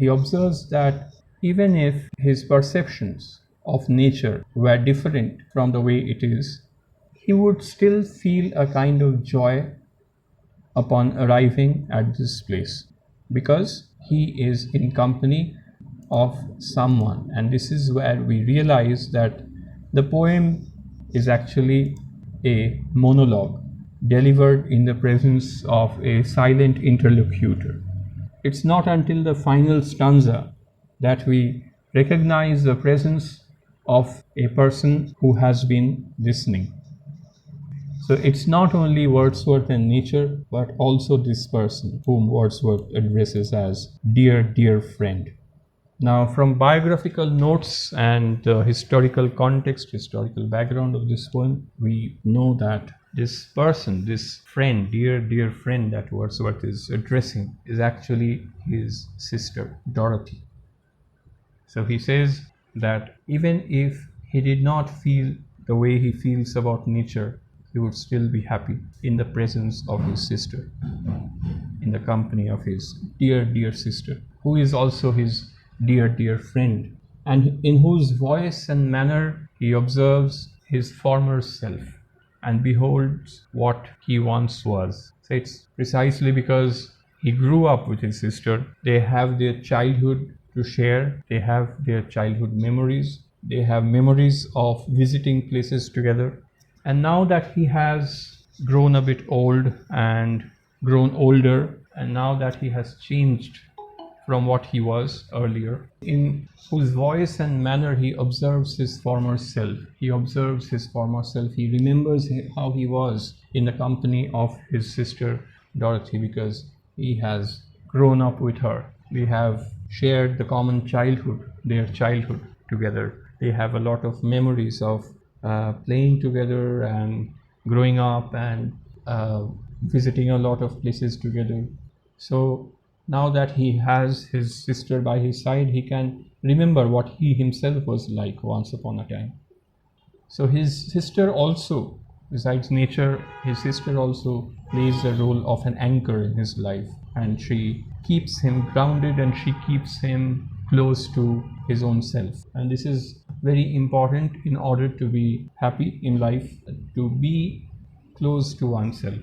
he observes that even if his perceptions of nature were different from the way it is, he would still feel a kind of joy upon arriving at this place, because he is in company of someone. And this is where we realize that the poem is actually a monologue delivered in the presence of a silent interlocutor. It's not until the final stanza that we recognize the presence of a person who has been listening. So it's not only Wordsworth and nature, but also this person whom Wordsworth addresses as dear, dear friend. Now, from biographical notes and historical context, historical background of this poem, we know that this person, this friend, dear, dear friend that Wordsworth is addressing, is actually his sister, Dorothy. So he says that even if he did not feel the way he feels about nature, he would still be happy in the presence of his sister, in the company of his dear, dear sister, who is also his dear, dear friend, and in whose voice and manner he observes his former self and beholds what he once was. So it's precisely because he grew up with his sister, they have their childhood to share, they have their childhood memories, they have memories of visiting places together. And now that he has grown a bit old and grown older, and now that he has changed from what he was earlier, in whose voice and manner he observes his former self. He observes his former self. He remembers how he was in the company of his sister Dorothy, because he has grown up with her. They have shared the common childhood, their childhood together. They have a lot of memories of playing together and growing up and visiting a lot of places together. So now that he has his sister by his side, he can remember what he himself was like once upon a time. So his sister also, besides nature, his sister also plays the role of an anchor in his life, and she keeps him grounded and she keeps him close to his own self. And this is very important in order to be happy in life, to be close to oneself.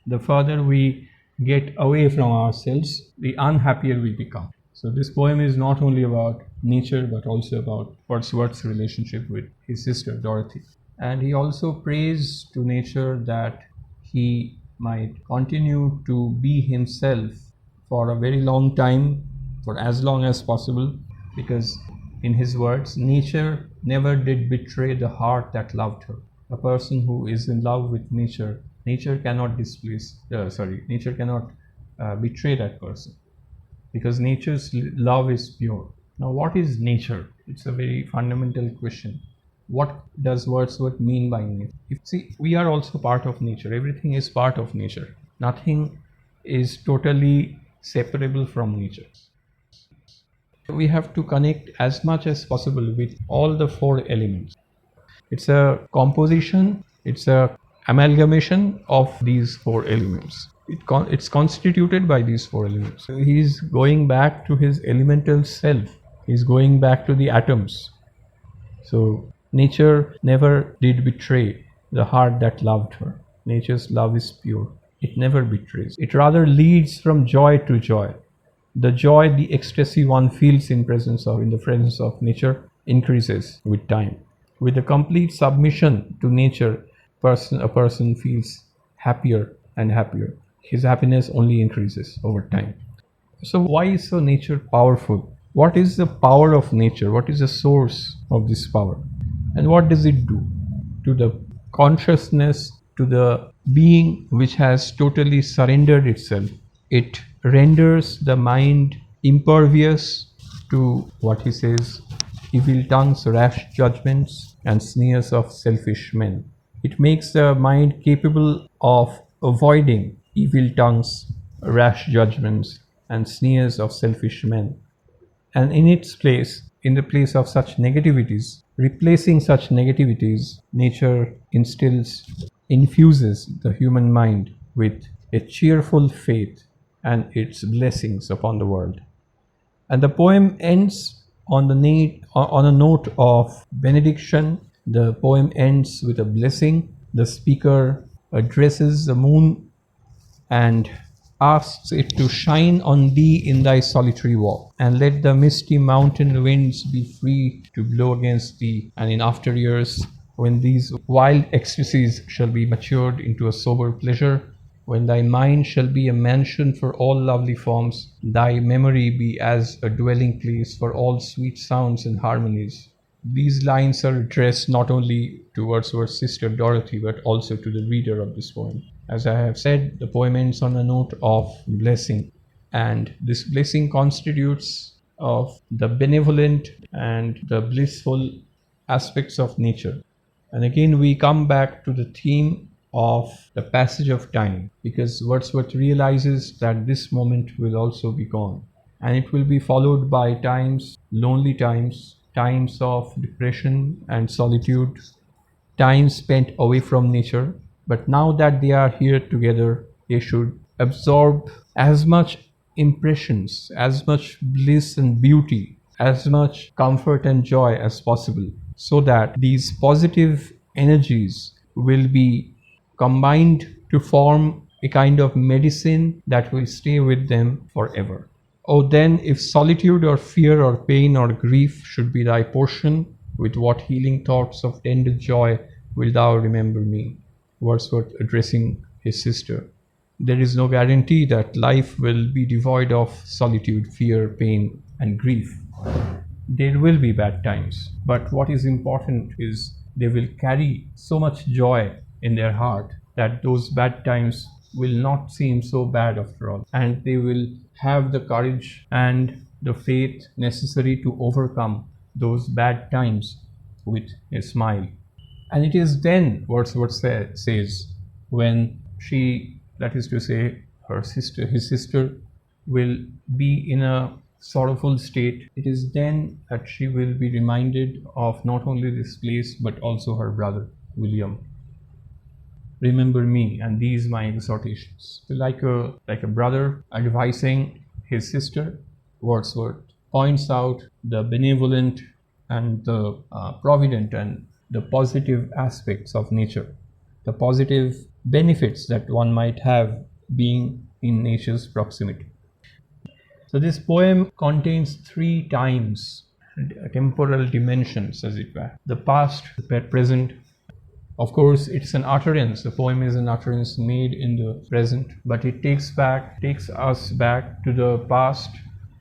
The further we get away from ourselves, the unhappier we become. So this poem is not only about nature, but also about Wordsworth's relationship with his sister Dorothy. And he also prays to nature that he might continue to be himself for a very long time, for as long as possible, because in his words, nature never did betray the heart that loved her. A person who is in love with nature, nature cannot nature cannot betray that person, because nature's love is pure. Now, what is nature? It's a very fundamental question. What does Wordsworth mean by nature? We are also part of nature. Everything is part of nature. Nothing is totally separable from nature. We have to connect as much as possible with all the four elements. It's a composition, it's a amalgamation of these four elements. It's constituted by these four elements. So he's going back to his elemental self. He's going back to the atoms. So nature never did betray the heart that loved her. Nature's love is pure. It never betrays. It rather leads from joy to joy. The joy, the ecstasy one feels in the presence of nature increases with time. With a complete submission to nature, a person feels happier and happier. His happiness only increases over time. So why is nature powerful? What is the power of nature? What is the source of this power? And what does it do to the consciousness, to the being which has totally surrendered itself? It renders the mind impervious to what he says, evil tongues, rash judgments, and sneers of selfish men. It makes the mind capable of avoiding evil tongues, rash judgments, and sneers of selfish men. And in its place, in the place of such negativities, replacing such negativities, nature infuses the human mind with a cheerful faith and its blessings upon the world. And the poem ends on a note of benediction. The poem ends with a blessing. The speaker addresses the moon and asks it to shine on thee in thy solitary walk, and let the misty mountain winds be free to blow against thee. And in after years, when these wild ecstasies shall be matured into a sober pleasure, when thy mind shall be a mansion for all lovely forms, thy memory be as a dwelling place for all sweet sounds and harmonies. These lines are addressed not only to Wordsworth's sister Dorothy, but also to the reader of this poem. As I have said, the poem ends on a note of blessing, and this blessing constitutes of the benevolent and the blissful aspects of nature. And again, we come back to the theme of the passage of time, because Wordsworth realizes that this moment will also be gone, and it will be followed by times, lonely times, times of depression and solitude, time spent away from nature. But now that they are here together, they should absorb as much impressions, as much bliss and beauty, as much comfort and joy as possible, so that these positive energies will be combined to form a kind of medicine that will stay with them forever. Oh, then, if solitude or fear or pain or grief should be thy portion, with what healing thoughts of tender joy wilt thou remember me? Wordsworth addressing his sister. There is no guarantee that life will be devoid of solitude, fear, pain, and grief. There will be bad times, but what is important is they will carry so much joy in their heart that those bad times will not seem so bad after all, and they will have the courage and the faith necessary to overcome those bad times with a smile. And it is then, Wordsworth says, when she, that is to say, his sister, will be in a sorrowful state, it is then that she will be reminded of not only this place but also her brother William. Remember me and these my exhortations. Like a brother advising his sister, Wordsworth points out the benevolent and the provident and the positive aspects of nature, the positive benefits that one might have being in nature's proximity. So this poem contains three times, temporal dimensions as it were: the past, the present. Of course, it's an utterance. The poem is an utterance made in the present, but it takes us back to the past,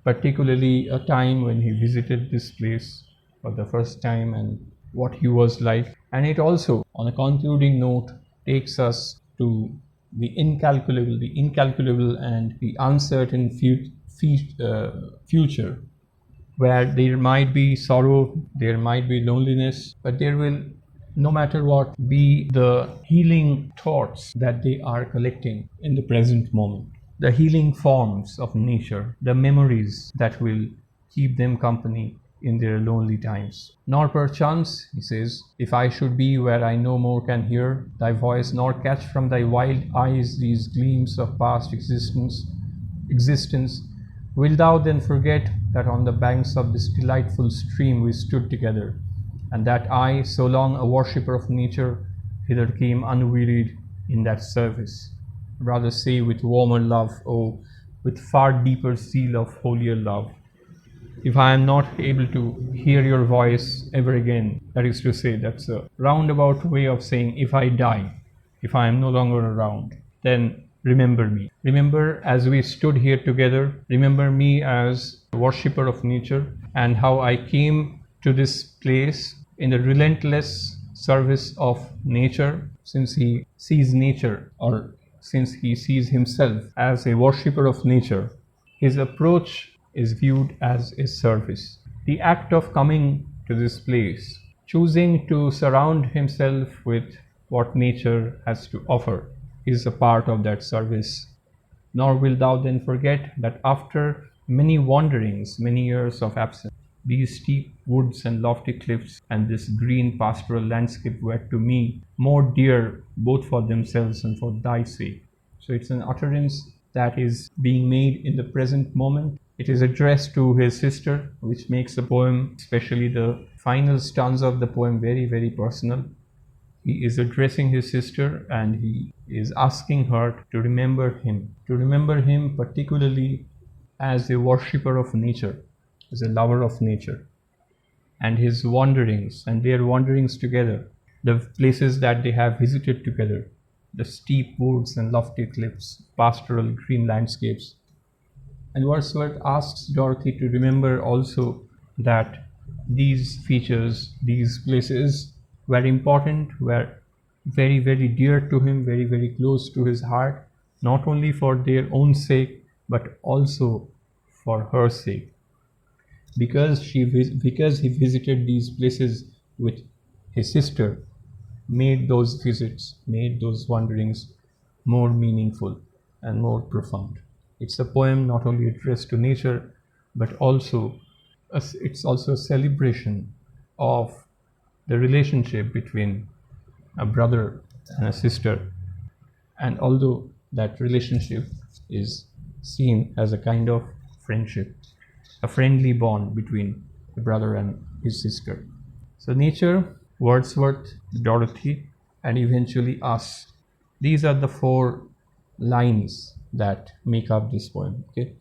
particularly a time when he visited this place for the first time and what he was like. And it also, on a concluding note, takes us to the incalculable and the uncertain future, where there might be sorrow, there might be loneliness, but there will, no matter what, be the healing thoughts that they are collecting in the present moment, the healing forms of nature, the memories that will keep them company in their lonely times. Nor perchance, he says, if I should be where I no more can hear thy voice, nor catch from thy wild eyes these gleams of past existence, wilt thou then forget that on the banks of this delightful stream we stood together, and that I, so long a worshipper of nature, hither came unwearied in that service? Rather say with warmer love, oh, with far deeper zeal of holier love. If I am not able to hear your voice ever again, that is to say, that's a roundabout way of saying if I die, if I am no longer around, then remember me. Remember as we stood here together, remember me as a worshipper of nature, and how I came to this place in the relentless service of nature, since he sees nature, or since he sees himself as a worshipper of nature. His approach is viewed as a service. The act of coming to this place, choosing to surround himself with what nature has to offer, is a part of that service. Nor wilt thou then forget that after many wanderings, many years of absence, these steep woods and lofty cliffs and this green pastoral landscape were to me more dear both for themselves and for thy sake. So it's an utterance that is being made in the present moment. It is addressed to his sister, which makes the poem, especially the final stanza of the poem, very, very personal. He is addressing his sister and he is asking her to remember him particularly as a worshipper of nature, as a lover of nature, and his wanderings and their wanderings together, the places that they have visited together, the steep woods and lofty cliffs, pastoral green landscapes. And Wordsworth asks Dorothy to remember also that these features, these places were important, were very, very dear to him, very, very close to his heart, not only for their own sake, but also for her sake. Because he visited these places with his sister, made those visits, made those wanderings more meaningful and more profound. It's a poem not only addressed to nature, but also it's also a celebration of the relationship between a brother and a sister. And although that relationship is seen as a kind of friendship, a friendly bond between the brother and his sister. So nature, Wordsworth, Dorothy, and eventually us. These are the four lines that make up this poem. Okay.